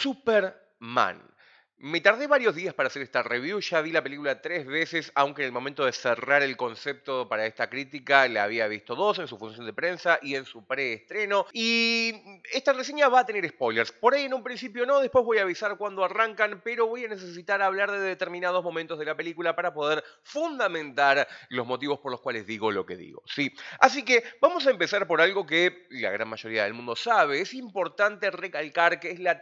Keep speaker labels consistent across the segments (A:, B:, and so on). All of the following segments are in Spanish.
A: Superman. Me tardé varios días para hacer esta review, ya vi la película 3 veces, aunque en el momento de cerrar el concepto para esta crítica la había visto 2 en su función de prensa y en su preestreno. Y esta reseña va a tener spoilers. Por ahí en un principio no, después voy a avisar cuando arrancan, pero voy a necesitar hablar de determinados momentos de la película para poder fundamentar los motivos por los cuales digo lo que digo. ¿Sí? Así que vamos a empezar por algo que la gran mayoría del mundo sabe. Es importante recalcar que es la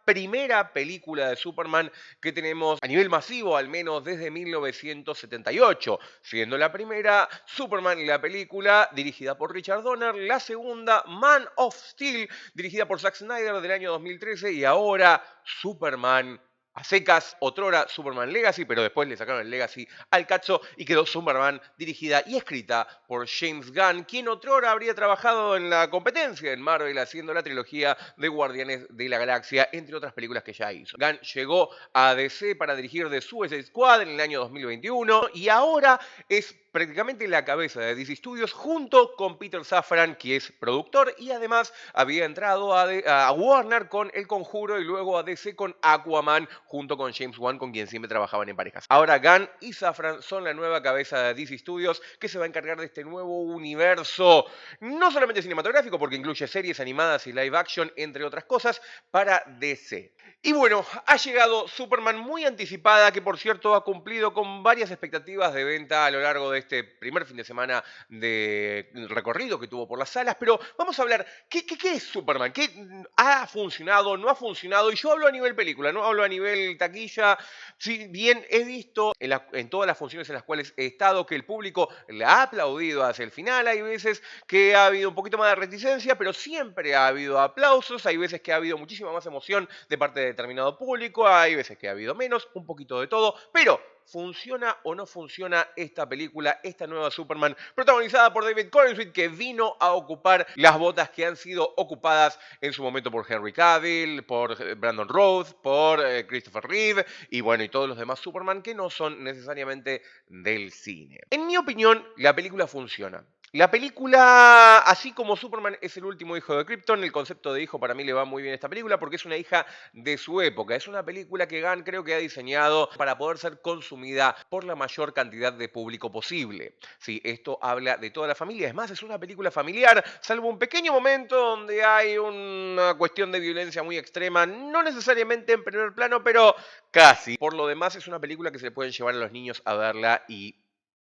A: primera película de Superman que tenemos a nivel masivo, al menos desde 1978, siendo la primera Superman, la película dirigida por Richard Donner, la segunda Man of Steel, dirigida por Zack Snyder del año 2013, y ahora Superman a secas, otrora Superman Legacy, pero después le sacaron el Legacy al cacho y quedó Superman dirigida y escrita por James Gunn, quien otrora habría trabajado en la competencia en Marvel haciendo la trilogía de Guardianes de la Galaxia, entre otras películas que ya hizo. Gunn llegó a DC para dirigir The Suicide Squad en el año 2021 y ahora es prácticamente la cabeza de DC Studios junto con Peter Safran, que es productor y además había entrado a Warner con El Conjuro y luego a DC con Aquaman junto con James Wan, con quien siempre trabajaban en parejas. Ahora Gunn y Safran son la nueva cabeza de DC Studios que se va a encargar de este nuevo universo, no solamente cinematográfico, porque incluye series animadas y live action, entre otras cosas, para DC. Y bueno, ha llegado Superman muy anticipada, que por cierto ha cumplido con varias expectativas de venta a lo largo de este primer fin de semana de recorrido que tuvo por las salas, pero vamos a hablar, ¿qué es Superman? ¿Qué ha funcionado, no ha funcionado? Y yo hablo a nivel película, no hablo a nivel taquilla. Si bien he visto en todas las funciones en las cuales he estado que el público le ha aplaudido hacia el final, hay veces que ha habido un poquito más de reticencia, pero siempre ha habido aplausos, hay veces que ha habido muchísima más emoción de parte de determinado público, hay veces que ha habido menos, un poquito de todo, pero ¿funciona o no funciona esta película, esta nueva Superman, protagonizada por David Corenswet, que vino a ocupar las botas que han sido ocupadas en su momento por Henry Cavill, por Brandon Routh, por Christopher Reeve y bueno, y todos los demás Superman que no son necesariamente del cine? En mi opinión, la película funciona. La película, así como Superman es el último hijo de Krypton, el concepto de hijo para mí le va muy bien a esta película porque es una hija de su época. Es una película que Gunn creo que ha diseñado para poder ser consumida por la mayor cantidad de público posible. Sí, esto habla de toda la familia. Es más, es una película familiar, salvo un pequeño momento donde hay una cuestión de violencia muy extrema, no necesariamente en primer plano, pero casi. Por lo demás, es una película que se pueden llevar a los niños a verla y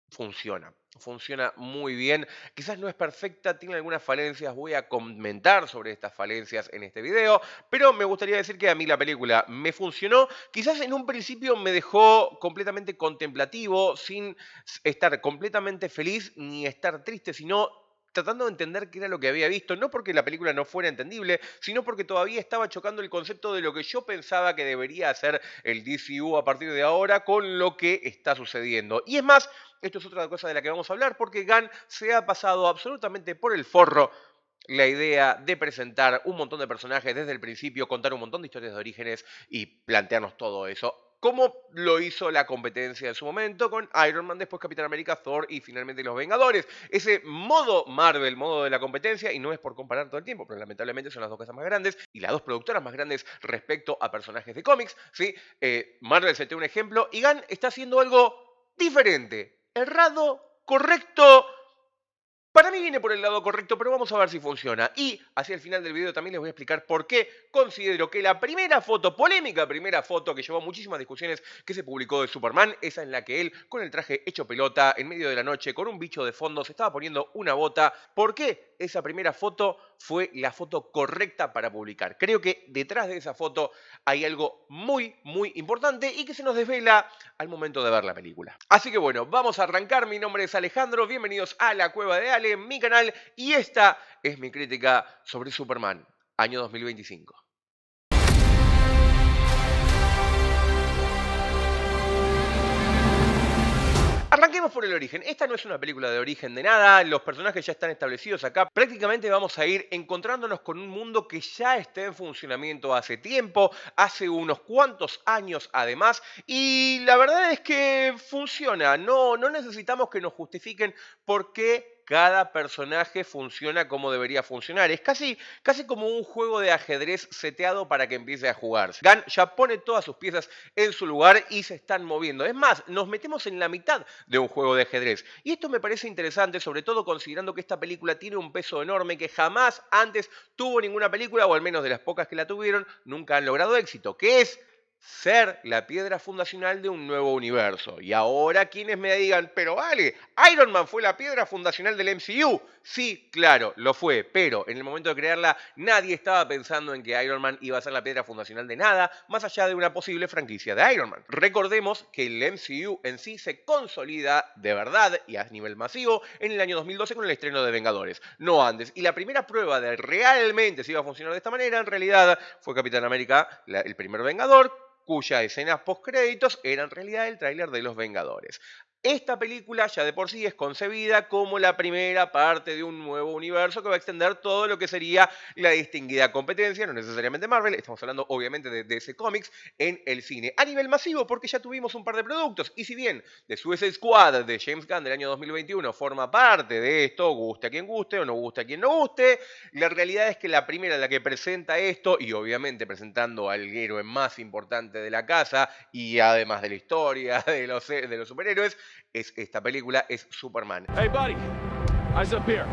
A: funciona muy bien. Quizás no es perfecta, tiene algunas falencias, voy a comentar sobre estas falencias en este video, pero me gustaría decir que a mí la película me funcionó. Quizás en un principio me dejó completamente contemplativo, sin estar completamente feliz ni estar triste, sino tratando de entender qué era lo que había visto, no porque la película no fuera entendible, sino porque todavía estaba chocando el concepto de lo que yo pensaba que debería hacer el DCU a partir de ahora con lo que está sucediendo. Y es más, esto es otra cosa de la que vamos a hablar, porque Gunn se ha pasado absolutamente por el forro la idea de presentar un montón de personajes desde el principio, contar un montón de historias de orígenes y plantearnos todo eso. Como lo hizo la competencia en su momento con Iron Man, después Capitán América, Thor y finalmente Los Vengadores. Ese modo Marvel, modo de la competencia, y no es por comparar todo el tiempo, pero lamentablemente son las dos cosas más grandes y las dos productoras más grandes respecto a personajes de cómics. ¿Sí? Marvel se te un ejemplo y Gunn está haciendo algo diferente, errado, correcto. Para mí viene por el lado correcto, pero vamos a ver si funciona. Y hacia el final del video también les voy a explicar por qué considero que la primera foto, polémica primera foto que llevó muchísimas discusiones que se publicó de Superman, esa en la que él, con el traje hecho pelota, en medio de la noche, con un bicho de fondo, se estaba poniendo una bota. ¿Por qué esa primera foto fue la foto correcta para publicar? Creo que detrás de esa foto hay algo muy, muy importante y que se nos desvela al momento de ver la película. Así que bueno, vamos a arrancar. Mi nombre es Alejandro, bienvenidos a La Cueva de Ale, mi canal, y esta es mi crítica sobre Superman, año 2025. Arranquemos por el origen. Esta no es una película de origen de nada, los personajes ya están establecidos acá. Prácticamente vamos a ir encontrándonos con un mundo que ya está en funcionamiento hace tiempo, hace unos cuantos años además, y la verdad es que funciona. No necesitamos que nos justifiquen por qué cada personaje funciona como debería funcionar. Es casi como un juego de ajedrez seteado para que empiece a jugarse. Gunn ya pone todas sus piezas en su lugar y se están moviendo. Es más, nos metemos en la mitad de un juego de ajedrez. Y esto me parece interesante, sobre todo considerando que esta película tiene un peso enorme que jamás antes tuvo ninguna película, o al menos de las pocas que la tuvieron, nunca han logrado éxito, que es ser la piedra fundacional de un nuevo universo. Y ahora quienes me digan, pero vale, Iron Man fue la piedra fundacional del MCU. Sí, claro, lo fue, pero en el momento de crearla nadie estaba pensando en que Iron Man iba a ser la piedra fundacional de nada, más allá de una posible franquicia de Iron Man. Recordemos que el MCU en sí se consolida de verdad y a nivel masivo en el año 2012 con el estreno de Vengadores, no antes. Y la primera prueba de realmente si iba a funcionar de esta manera, en realidad, fue Capitán América, el primer Vengador, cuyas escenas postcréditos eran en realidad el tráiler de Los Vengadores. Esta película ya de por sí es concebida como la primera parte de un nuevo universo que va a extender todo lo que sería la distinguida competencia, no necesariamente Marvel, estamos hablando obviamente de DC Comics, en el cine. A nivel masivo, porque ya tuvimos un par de productos, y si bien The Suicide Squad de James Gunn del año 2021 forma parte de esto, guste a quien guste o no guste a quien no guste, la realidad es que la primera, la que presenta esto, y obviamente presentando al héroe más importante de la casa, y además de la historia de los superhéroes, es esta película, es Superman.
B: Hey, buddy. Eyes up here.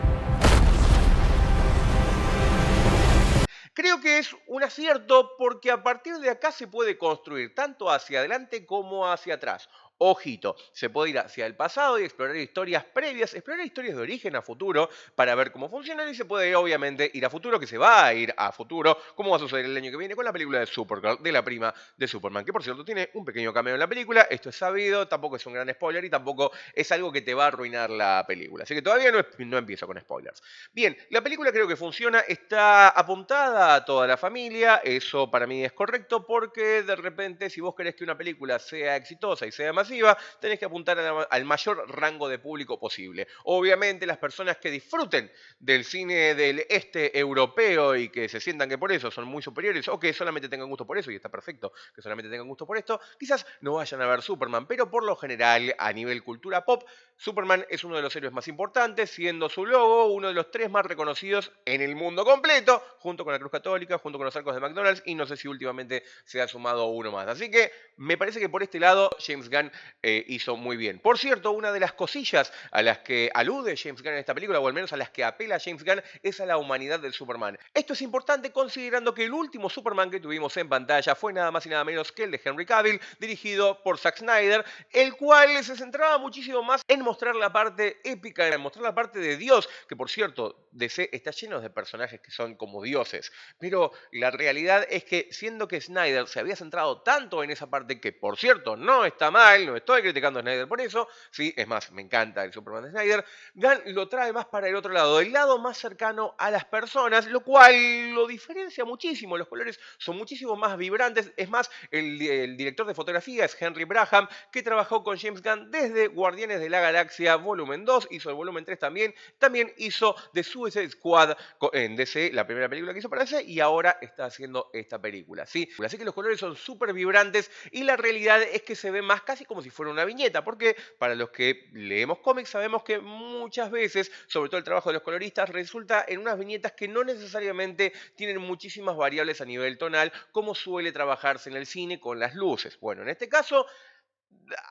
A: Creo que es un acierto porque a partir de acá se puede construir tanto hacia adelante como hacia atrás. Ojito, se puede ir hacia el pasado y explorar historias previas, explorar historias de origen a futuro para ver cómo funcionan, y se puede obviamente ir a futuro, que se va a ir a futuro, como va a suceder el año que viene con la película de Supergirl, de la prima de Superman, que por cierto tiene un pequeño cameo en la película. Esto es sabido, tampoco es un gran spoiler y tampoco es algo que te va a arruinar la película, así que todavía no empiezo con spoilers. Bien, la película creo que funciona, está apuntada a toda la familia, eso para mí es correcto, porque de repente si vos querés que una película sea exitosa y sea masiva, tenés que apuntar al mayor rango de público posible. Obviamente las personas que disfruten del cine del este europeo y que se sientan que por eso son muy superiores, o que solamente tengan gusto por eso, y está perfecto que solamente tengan gusto por esto, quizás no vayan a ver Superman, pero por lo general a nivel cultura pop, Superman es uno de los héroes más importantes, siendo su logo uno de los 3 más reconocidos en el mundo completo, junto con la Cruz Católica, junto con los arcos de McDonald's, y no sé si últimamente se ha sumado uno más. Así que me parece que por este lado James Gunn hizo muy bien. Por cierto, una de las cosillas a las que alude James Gunn en esta película, o al menos a las que apela James Gunn, es a la humanidad del Superman. Esto es importante considerando que el último Superman que tuvimos en pantalla fue nada más y nada menos que el de Henry Cavill, dirigido por Zack Snyder, el cual se centraba muchísimo más en mostrar la parte épica, en mostrar la parte de Dios, que por cierto, DC está lleno de personajes que son como dioses, pero la realidad es que siendo que Snyder se había centrado tanto en esa parte, que por cierto no está mal, no estoy criticando a Snyder por eso, sí, es más, me encanta el Superman de Snyder, Gunn lo trae más para el otro lado, el lado más cercano a las personas, lo cual lo diferencia muchísimo, los colores son muchísimo más vibrantes. Es más, el director de fotografía es Henry Braham, que trabajó con James Gunn desde Guardianes de la Galaxia volumen 2, hizo el volumen 3 también hizo The Suicide Squad en DC, la primera película que hizo para DC, y ahora está haciendo esta película, ¿sí? Así que los colores son súper vibrantes y la realidad es que se ve más casi como si fuera una viñeta, porque para los que leemos cómics sabemos que muchas veces, sobre todo el trabajo de los coloristas, resulta en unas viñetas que no necesariamente tienen muchísimas variables a nivel tonal, como suele trabajarse en el cine con las luces. Bueno, en este caso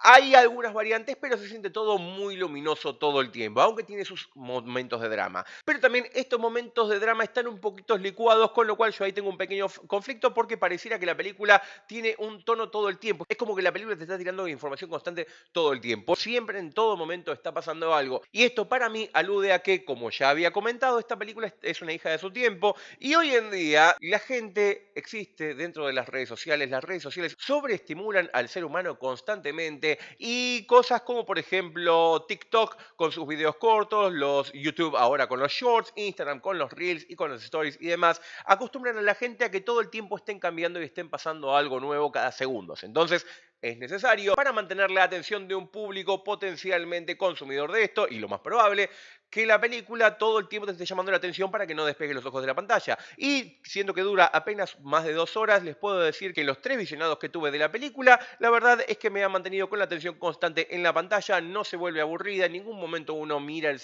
A: hay algunas variantes, pero se siente todo muy luminoso todo el tiempo, aunque tiene sus momentos de drama. Pero también estos momentos de drama están un poquito licuados, con lo cual yo ahí tengo un pequeño conflicto, porque pareciera que la película tiene un tono todo el tiempo. Es como que la película te está tirando información constante todo el tiempo. Siempre, en todo momento, está pasando algo. Y esto para mí alude a que, como ya había comentado, esta película es una hija de su tiempo, y hoy en día la gente existe dentro de las redes sociales. Las redes sociales sobreestimulan al ser humano constantemente, y cosas como por ejemplo TikTok con sus videos cortos, los YouTube ahora con los Shorts, Instagram con los Reels y con los Stories y demás, acostumbran a la gente a que todo el tiempo estén cambiando y estén pasando algo nuevo cada segundo. Entonces es necesario, para mantener la atención de un público potencialmente consumidor de esto, y lo más probable, que la película todo el tiempo te esté llamando la atención para que no despegue los ojos de la pantalla. Y siendo que dura apenas más de 2 horas, les puedo decir que los 3 visionados que tuve de la película, la verdad es que me ha mantenido con la atención constante en la pantalla, no se vuelve aburrida, en ningún momento uno mira el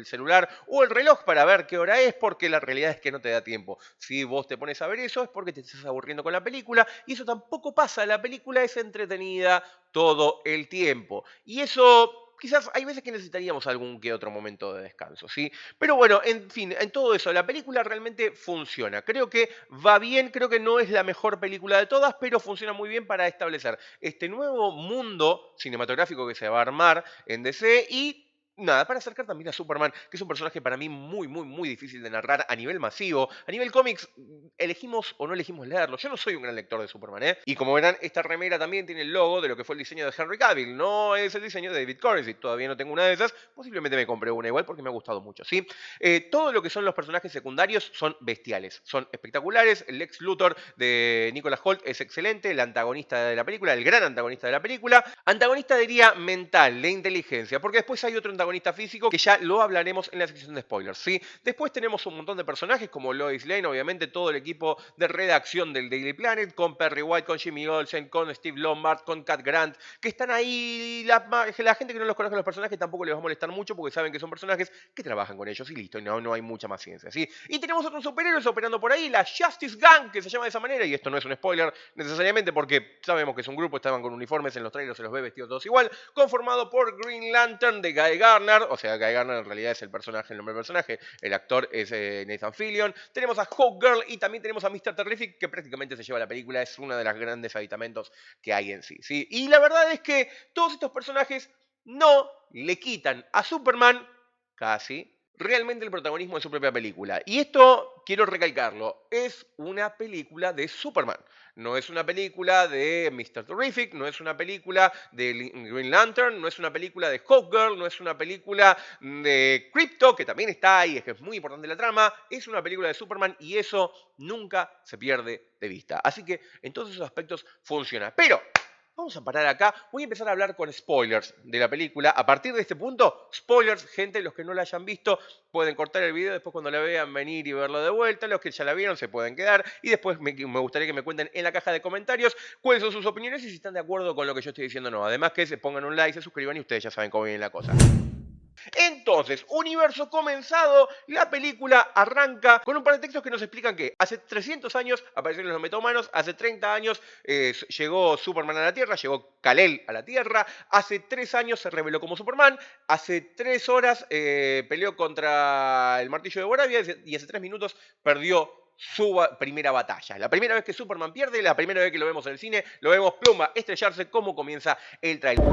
A: celular o el reloj para ver qué hora es, porque la realidad es que no te da tiempo. Si vos te pones a ver eso es porque te estás aburriendo con la película, y eso tampoco pasa, la película es entretenida todo el tiempo. Y eso quizás hay veces que necesitaríamos algún que otro momento de descanso, ¿sí? Pero bueno, en fin, en todo eso, la película realmente funciona. Creo que va bien, creo que no es la mejor película de todas, pero funciona muy bien para establecer este nuevo mundo cinematográfico que se va a armar en DC y nada, para acercar también a Superman, que es un personaje para mí muy difícil de narrar a nivel masivo. A nivel cómics, elegimos o no elegimos leerlo. Yo no soy un gran lector de Superman, ¿eh? Y como verán, esta remera también tiene el logo de lo que fue el diseño de Henry Cavill. No es el diseño de David Corensey. Todavía no tengo una de esas. Posiblemente me compré una igual porque me ha gustado mucho, ¿sí? Todo lo que son los personajes secundarios son bestiales. Son espectaculares. El Lex Luthor de Nicholas Hoult es excelente. El antagonista de la película, el gran antagonista de la película. Antagonista diría mental, de inteligencia. Porque después hay otro antagonista físico que ya lo hablaremos en la sección de spoilers, ¿sí? Después tenemos un montón de personajes como Lois Lane, obviamente todo el equipo de redacción del Daily Planet, con Perry White, con Jimmy Olsen, con Steve Lombard, con Cat Grant, que están ahí. La gente que no los conoce los personajes tampoco les va a molestar mucho porque saben que son personajes que trabajan con ellos y listo, y no hay mucha más ciencia, ¿sí? Y tenemos otros superhéroes operando por ahí, la Justice Gang, que se llama de esa manera, y esto no es un spoiler necesariamente porque sabemos que es un grupo, estaban con uniformes en los trailers, se los ve vestidos todos igual, conformado por Green Lantern de Guy Gardner, o sea, Guy Gardner en realidad es el personaje, el nombre del personaje, el actor es Nathan Fillion, tenemos a Hawkgirl y también tenemos a Mr. Terrific, que prácticamente se lleva la película, es uno de los grandes aditamentos que hay en sí, ¿sí? Y la verdad es que todos estos personajes no le quitan a Superman casi realmente el protagonismo de su propia película. Y esto, quiero recalcarlo, es una película de Superman. No es una película de Mr. Terrific, no es una película de Green Lantern, no es una película de Hawkgirl, no es una película de Crypto, que también está ahí, es que es muy importante la trama. Es una película de Superman y eso nunca se pierde de vista. Así que en todos esos aspectos funciona. Pero vamos a parar acá. Voy a empezar a hablar con spoilers de la película. A partir de este punto, spoilers, gente, los que no la hayan visto pueden cortar el video, después cuando la vean venir y verlo de vuelta. Los que ya la vieron se pueden quedar. Y después me gustaría que me cuenten en la caja de comentarios cuáles son sus opiniones y si están de acuerdo con lo que yo estoy diciendo o no. Además que se pongan un like, se suscriban y ustedes ya saben cómo viene la cosa. Entonces, universo comenzado, la película arranca con un par de textos que nos explican que hace 300 años aparecieron los metahumanos, hace 30 años llegó Superman a la Tierra, llegó Kal-El a la Tierra, hace 3 años se reveló como Superman, hace 3 horas peleó contra el martillo de Boravia y hace 3 minutos perdió su primera batalla. La primera vez que Superman pierde, la primera vez que lo vemos en el cine, lo vemos pluma, estrellarse, como comienza el trailer.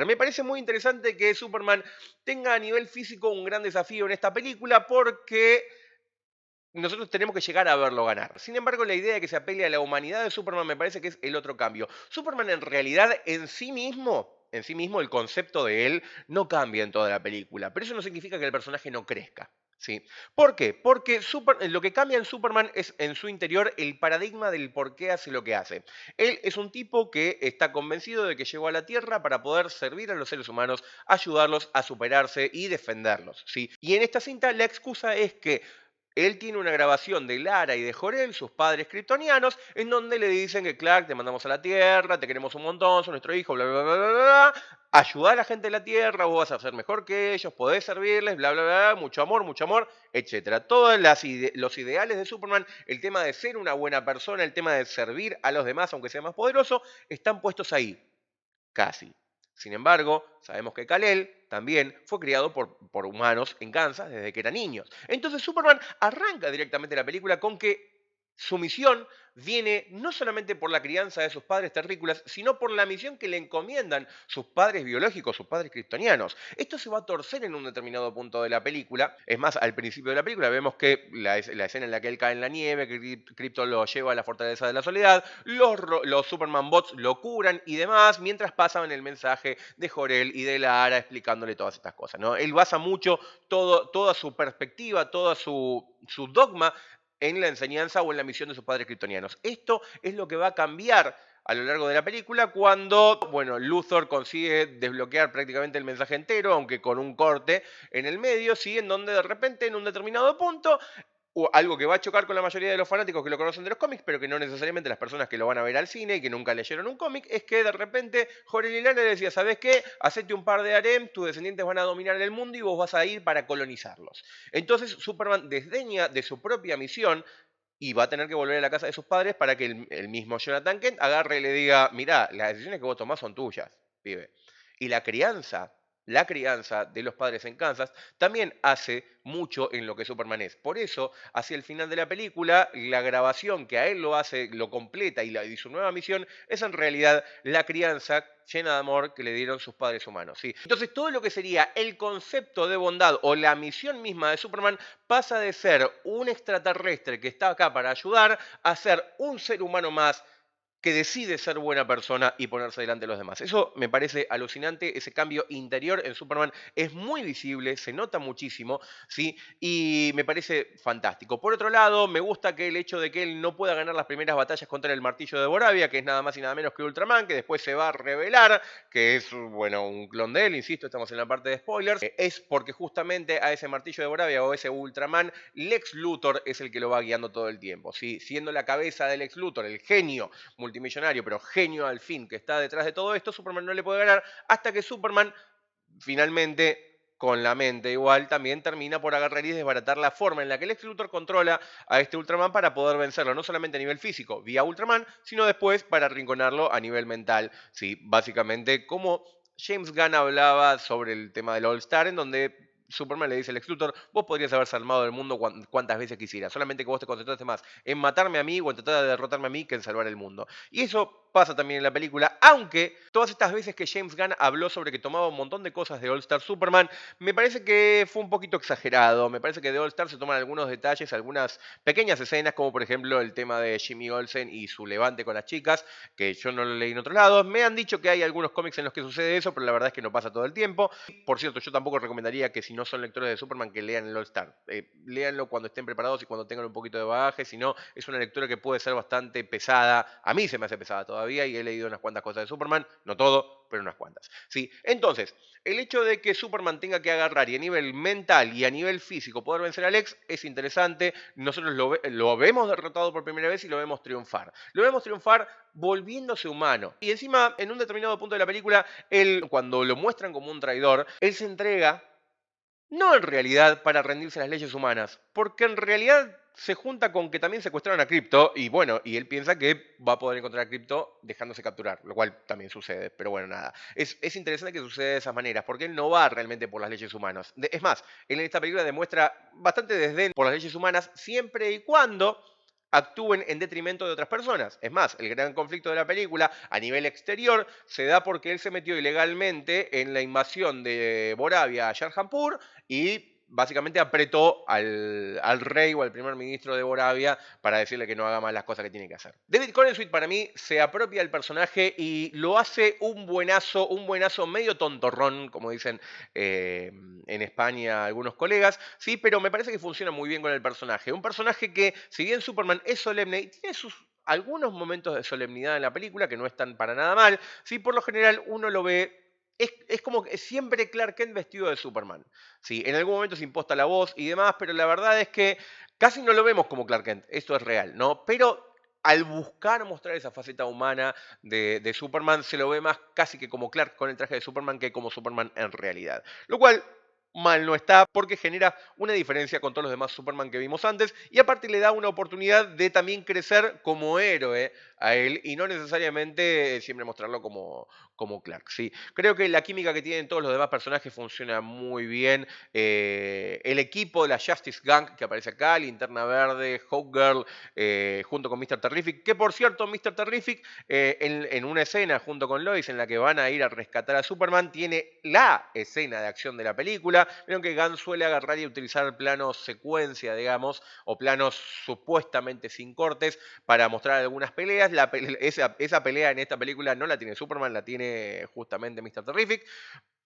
A: Me parece muy interesante que Superman tenga a nivel físico un gran desafío en esta película porque nosotros tenemos que llegar a verlo ganar. Sin embargo, la idea de que se apele a la humanidad de Superman me parece que es el otro cambio. Superman en realidad en sí mismo, el concepto de él no cambia en toda la película, pero eso no significa que el personaje no crezca. ¿Sí? ¿Por qué? Porque lo que cambia en Superman es en su interior el paradigma del por qué hace lo que hace. Él es un tipo que está convencido de que llegó a la Tierra para poder servir a los seres humanos, ayudarlos a superarse y defenderlos. ¿Sí? Y en esta cinta la excusa es que él tiene una grabación de Lara y de Jor-El, sus padres kryptonianos, en donde le dicen que Clark, te mandamos a la Tierra, te queremos un montón, sos nuestro hijo, bla, bla, bla, bla, bla. Ayuda a la gente de la Tierra, vos vas a ser mejor que ellos, podés servirles, bla, bla, bla, mucho amor, etc. Todos los ideales de Superman, el tema de ser una buena persona, el tema de servir a los demás, aunque sea más poderoso, están puestos ahí, casi. Sin embargo, sabemos que Kal-El también fue criado por humanos en Kansas desde que eran niños. Entonces Superman arranca directamente la película con que su misión viene no solamente por la crianza de sus padres terrícolas, sino por la misión que le encomiendan sus padres biológicos, sus padres kryptonianos. Esto se va a torcer en un determinado punto de la película. Es más, al principio de la película vemos que la escena en la que él cae en la nieve, que Krypton lo lleva a la fortaleza de la soledad, los Superman bots lo curan y demás, mientras pasan el mensaje de Jor-El y de Lara explicándole todas estas cosas, ¿no? Él basa mucho toda su perspectiva, toda su dogma en la enseñanza o en la misión de sus padres kryptonianos. Esto es lo que va a cambiar a lo largo de la película cuando, bueno, Luthor consigue desbloquear prácticamente el mensaje entero, aunque con un corte en el medio, ¿sí? En donde de repente en un determinado punto o algo que va a chocar con la mayoría de los fanáticos que lo conocen de los cómics, pero que no necesariamente las personas que lo van a ver al cine y que nunca leyeron un cómic, es que de repente Jorge Lilana le decía, ¿sabes qué? Hacete un par de harem, tus descendientes van a dominar el mundo y vos vas a ir para colonizarlos. Entonces Superman desdeña de su propia misión y va a tener que volver a la casa de sus padres para que el mismo Jonathan Kent agarre y le diga, mirá, las decisiones que vos tomás son tuyas, pibe. Y la crianza de los padres en Kansas también hace mucho en lo que Superman es. Por eso, hacia el final de la película, la grabación que a él lo hace, lo completa y su nueva misión es en realidad la crianza llena de amor que le dieron sus padres humanos. ¿Sí? Entonces, todo lo que sería el concepto de bondad o la misión misma de Superman pasa de ser un extraterrestre que está acá para ayudar a ser un ser humano más que decide ser buena persona y ponerse delante de los demás. Eso me parece alucinante, ese cambio interior en Superman es muy visible, se nota muchísimo, ¿sí? Y me parece fantástico. Por otro lado, me gusta que el hecho de que él no pueda ganar las primeras batallas contra el martillo de Boravia, que es nada más y nada menos que Ultraman, que después se va a revelar que es, bueno, un clon de él, insisto, estamos en la parte de spoilers, es porque justamente a ese martillo de Boravia o ese Ultraman, Lex Luthor es el que lo va guiando todo el tiempo, ¿sí? Siendo la cabeza de Lex Luthor, el genio multimillonario, pero genio al fin, que está detrás de todo esto, Superman no le puede ganar hasta que Superman finalmente, con la mente igual, también termina por agarrar y desbaratar la forma en la que Lex Luthor controla a este Ultraman para poder vencerlo, no solamente a nivel físico, vía Ultraman, sino después para arrinconarlo a nivel mental. Sí, básicamente como James Gunn hablaba sobre el tema del All Star, en donde Superman le dice al Lex Luthor, vos podrías haber salvado del mundo cuantas veces quisieras, solamente que vos te concentraste más en matarme a mí o en tratar de derrotarme a mí que en salvar el mundo. Y eso pasa también en la película, aunque todas estas veces que James Gunn habló sobre que tomaba un montón de cosas de All Star Superman, me parece que fue un poquito exagerado, me parece que de All Star se toman algunos detalles, algunas pequeñas escenas, como por ejemplo el tema de Jimmy Olsen y su levante con las chicas, que yo no lo leí en otro lado. Me han dicho que hay algunos cómics en los que sucede eso, pero la verdad es que no pasa todo el tiempo. Por cierto, yo tampoco recomendaría que si no son lectores de Superman que lean el All Star. Léanlo cuando estén preparados y cuando tengan un poquito de bagaje, si no, es una lectura que puede ser bastante pesada. A mí se me hace pesada todavía y he leído unas cuantas cosas de Superman, no todo, pero unas cuantas. ¿Sí? Entonces, el hecho de que Superman tenga que agarrar y a nivel mental y a nivel físico poder vencer a Lex es interesante. Nosotros lo vemos derrotado por primera vez y lo vemos triunfar. Lo vemos triunfar volviéndose humano. Y encima, en un determinado punto de la película, él, cuando lo muestran como un traidor, él se entrega no en realidad para rendirse a las leyes humanas, porque en realidad se junta con que también secuestraron a Crypto y bueno, y él piensa que va a poder encontrar a Crypto dejándose capturar, lo cual también sucede, pero bueno, nada. Es interesante que suceda de esas maneras, porque él no va realmente por las leyes humanas. Es más, él en esta película demuestra bastante desdén por las leyes humanas siempre y cuando actúen en detrimento de otras personas. Es más, el gran conflicto de la película a nivel exterior se da porque él se metió ilegalmente en la invasión de Boravia a Sharjapur y básicamente apretó al rey o al primer ministro de Boravia para decirle que no haga más las cosas que tiene que hacer. David Corenswet para mí se apropia del personaje y lo hace un buenazo medio tontorrón, como dicen en España algunos colegas, sí, pero me parece que funciona muy bien con el personaje. Un personaje que, si bien Superman es solemne y tiene sus algunos momentos de solemnidad en la película que no están para nada mal, sí, por lo general uno lo ve. Es como que siempre Clark Kent vestido de Superman. Sí, en algún momento se imposta la voz y demás, pero la verdad es que casi no lo vemos como Clark Kent. Esto es real, ¿no? Pero al buscar mostrar esa faceta humana de Superman, se lo ve más casi que como Clark con el traje de Superman que como Superman en realidad. Lo cual mal no está porque genera una diferencia con todos los demás Superman que vimos antes y aparte le da una oportunidad de también crecer como héroe a él y no necesariamente siempre mostrarlo como Clark. ¿Sí? Creo que la química que tienen todos los demás personajes funciona muy bien. El equipo de la Justice Gang que aparece acá, Linterna Verde, Hawkgirl, junto con Mr. Terrific, que por cierto Mr. Terrific en una escena junto con Lois en la que van a ir a rescatar a Superman tiene la escena de acción de la película. Vieron que Gunn suele agarrar y utilizar planos secuencia, digamos, o planos supuestamente sin cortes para mostrar algunas peleas. Esa pelea en esta película no la tiene Superman, la tiene justamente Mr. Terrific.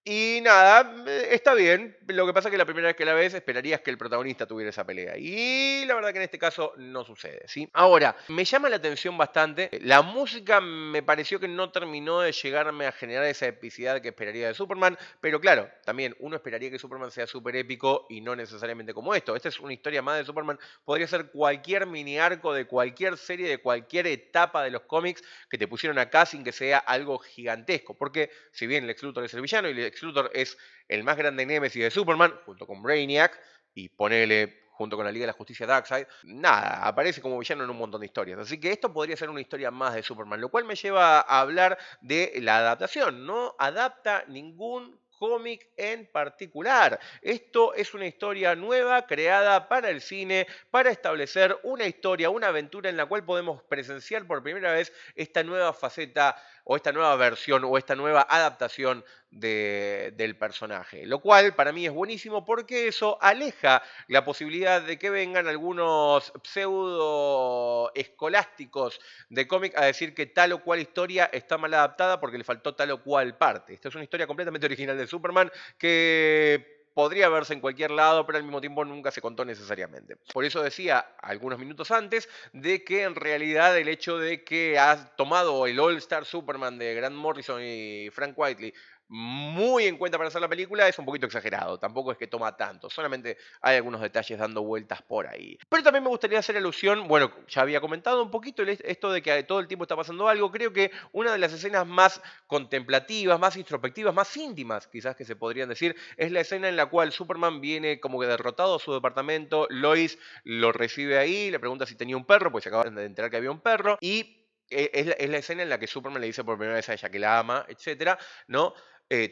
A: Y nada, está bien. Lo que pasa es que la primera vez que la ves esperarías que el protagonista tuviera esa pelea. Y la verdad que en este caso no sucede, ¿sí? Ahora, me llama la atención bastante. La música me pareció que no terminó de llegarme a generar esa epicidad que esperaría de Superman. Pero claro, también uno esperaría que Superman sea súper épico y no necesariamente como esto. Esta es una historia más de Superman. Podría ser cualquier mini arco de cualquier serie, de cualquier etapa de los cómics que te pusieron acá sin que sea algo gigantesco. Porque si bien Lex Luthor es el villano y Lex Luthor es el más grande némesis de Superman, junto con Brainiac, y ponele junto con la Liga de la Justicia Darkseid, nada, aparece como villano en un montón de historias. Así que esto podría ser una historia más de Superman, lo cual me lleva a hablar de la adaptación. No adapta ningún cómic en particular. Esto es una historia nueva creada para el cine, para establecer una historia, una aventura en la cual podemos presenciar por primera vez esta nueva faceta o esta nueva versión o esta nueva adaptación del personaje. Lo cual para mí es buenísimo porque eso aleja la posibilidad de que vengan algunos pseudo escolásticos de cómic a decir que tal o cual historia está mal adaptada porque le faltó tal o cual parte. Esta es una historia completamente original de Superman que podría verse en cualquier lado, pero al mismo tiempo nunca se contó necesariamente. Por eso decía algunos minutos antes de que en realidad el hecho de que has tomado el All Star Superman de Grant Morrison y Frank Whiteley muy en cuenta para hacer la película es un poquito exagerado, tampoco es que toma tanto, solamente hay algunos detalles dando vueltas por ahí. Pero también me gustaría hacer alusión, bueno, ya había comentado un poquito esto de que todo el tiempo está pasando algo, creo que una de las escenas más contemplativas, más introspectivas, más íntimas, quizás que se podrían decir, es la escena en la cual Superman viene como que derrotado a su departamento, Lois lo recibe ahí, le pregunta si tenía un perro, pues se acaban de enterar que había un perro, y es la escena en la que Superman le dice por primera vez a ella que la ama, etcétera, ¿no?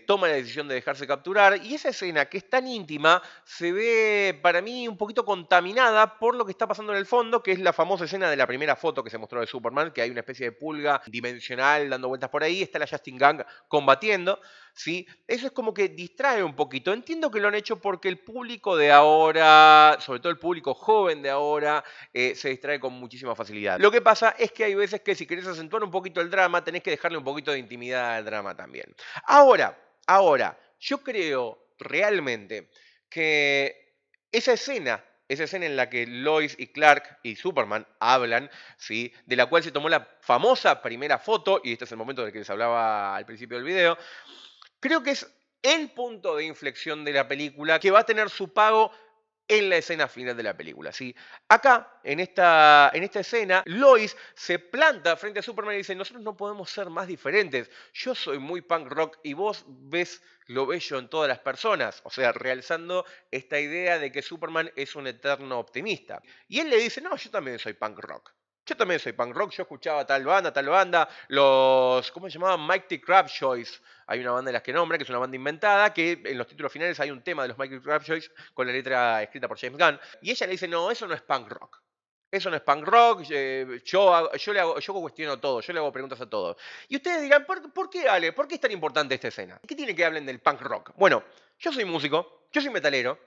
A: Toma la decisión de dejarse capturar y esa escena que es tan íntima se ve para mí un poquito contaminada por lo que está pasando en el fondo, que es la famosa escena de la primera foto que se mostró de Superman, que hay una especie de pulga dimensional dando vueltas por ahí, está la Justin Gang combatiendo, ¿sí? Eso es como que distrae un poquito. Entiendo que lo han hecho porque el público de ahora, sobre todo el público joven de ahora, se distrae con muchísima facilidad. Lo que pasa es que hay veces que si querés acentuar un poquito el drama, tenés que dejarle un poquito de intimidad al drama también. Ahora, yo creo realmente que esa escena en la que Lois y Clark y Superman hablan, ¿sí? De la cual se tomó la famosa primera foto, y este es el momento del que les hablaba al principio del video, creo que es el punto de inflexión de la película que va a tener su pago en la escena final de la película, ¿sí? Acá, en esta escena, Lois se planta frente a Superman y dice, nosotros no podemos ser más diferentes. Yo soy muy punk rock y vos ves lo bello en todas las personas. O sea, realzando esta idea de que Superman es un eterno optimista. Y él le dice, no, yo también soy punk rock. Yo también soy punk rock, yo escuchaba tal banda, ¿cómo se llamaban? Mighty Crabjoys. Hay una banda de las que nombra, que es una banda inventada, que en los títulos finales hay un tema de los Mighty Crabjoys con la letra escrita por James Gunn. Y ella le dice, no, eso no es punk rock. Eso no es punk rock, yo cuestiono todo, yo le hago preguntas a todos. Y ustedes dirán, ¿por qué, Ale? ¿Por qué es tan importante esta escena? ¿Qué tiene que hablen del punk rock? Bueno, yo soy músico, yo soy metalero,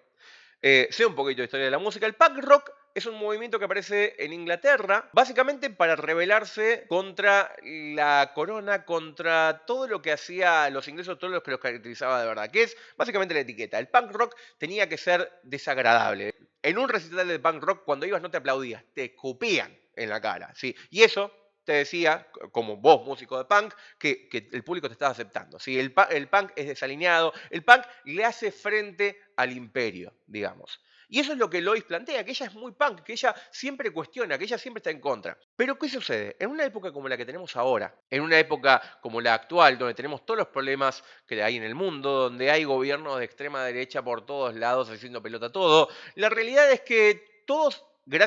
A: sé un poquito de historia de la música. El punk rock es un movimiento que aparece en Inglaterra, básicamente para rebelarse contra la corona, contra todo lo que hacía los ingleses, todo lo que los caracterizaba de verdad, que es básicamente la etiqueta. El punk rock tenía que ser desagradable. En un recital de punk rock, cuando ibas no te aplaudías, te escupían en la cara, ¿sí? Y eso te decía, como vos, músico de punk, que el público te estaba aceptando. ¿Sí? El punk es desalineado, el punk le hace frente al imperio, digamos. Y eso es lo que Lois plantea, que ella es muy punk, que ella siempre cuestiona, que ella siempre está en contra. Pero ¿qué sucede? En una época como la que tenemos ahora, en una época como la actual, donde tenemos todos los problemas que hay en el mundo, donde hay gobiernos de extrema derecha por todos lados haciendo pelota todo, la realidad es que todos,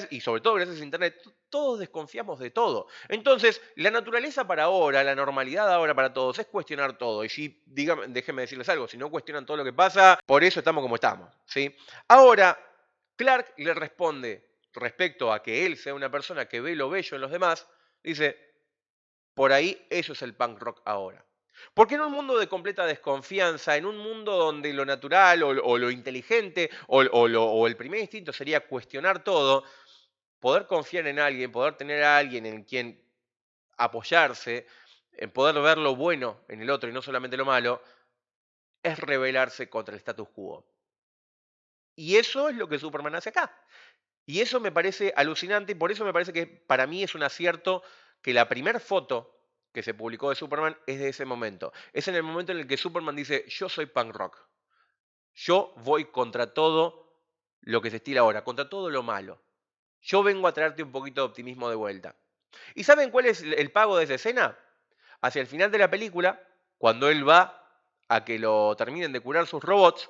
A: y sobre todo gracias a Internet, todos desconfiamos de todo. Entonces, la naturaleza para ahora, la normalidad ahora para todos es cuestionar todo. Y si, déjenme decirles algo, si no cuestionan todo lo que pasa, por eso estamos como estamos, ¿sí? Ahora, Clark le responde respecto a que él sea una persona que ve lo bello en los demás, dice, por ahí eso es el punk rock ahora. Porque en un mundo de completa desconfianza, en un mundo donde lo natural o lo inteligente o el primer instinto sería cuestionar todo, poder confiar en alguien, poder tener a alguien en quien apoyarse, en poder ver lo bueno en el otro y no solamente lo malo, es rebelarse contra el status quo. Y eso es lo que Superman hace acá. Y eso me parece alucinante y por eso me parece que para mí es un acierto que la primera foto que se publicó de Superman es de ese momento. Es en el momento en el que Superman dice, yo soy punk rock. Yo voy contra todo lo que se estila ahora, contra todo lo malo. Yo vengo a traerte un poquito de optimismo de vuelta. ¿Y saben cuál es el pago de esa escena? Hacia el final de la película, cuando él va a que lo terminen de curar sus robots,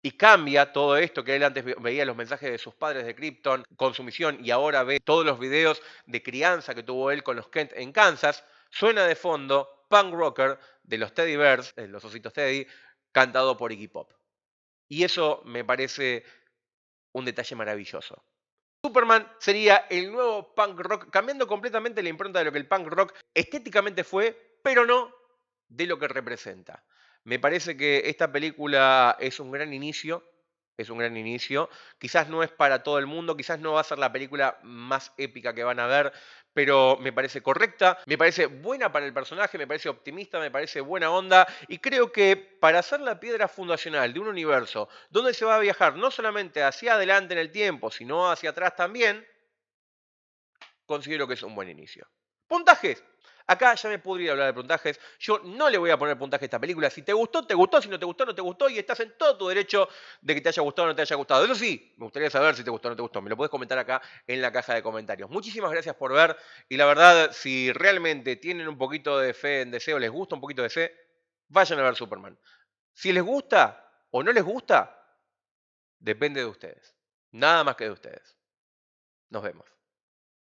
A: y cambia todo esto que él antes veía los mensajes de sus padres de Krypton con su misión y ahora ve todos los videos de crianza que tuvo él con los Kent en Kansas, suena de fondo Punk Rocker de los Teddy Bears, los ositos Teddy, cantado por Iggy Pop. Y eso me parece un detalle maravilloso. Superman sería el nuevo punk rock, cambiando completamente la impronta de lo que el punk rock estéticamente fue, pero no de lo que representa. Me parece que esta película es un gran inicio, es un gran inicio. Quizás no es para todo el mundo, quizás no va a ser la película más épica que van a ver, pero me parece correcta, me parece buena para el personaje, me parece optimista, me parece buena onda y creo que para ser la piedra fundacional de un universo donde se va a viajar no solamente hacia adelante en el tiempo, sino hacia atrás también, considero que es un buen inicio. Puntajes. Acá ya me podría hablar de puntajes. Yo no le voy a poner puntaje a esta película. Si te gustó, te gustó. Si no te gustó, no te gustó. Y estás en todo tu derecho de que te haya gustado o no te haya gustado. Eso sí, me gustaría saber si te gustó o no te gustó. Me lo puedes comentar acá en la caja de comentarios. Muchísimas gracias por ver. Y la verdad, si realmente tienen un poquito de fe en DC o les gusta un poquito de DC, vayan a ver Superman. Si les gusta o no les gusta, depende de ustedes. Nada más que de ustedes. Nos vemos.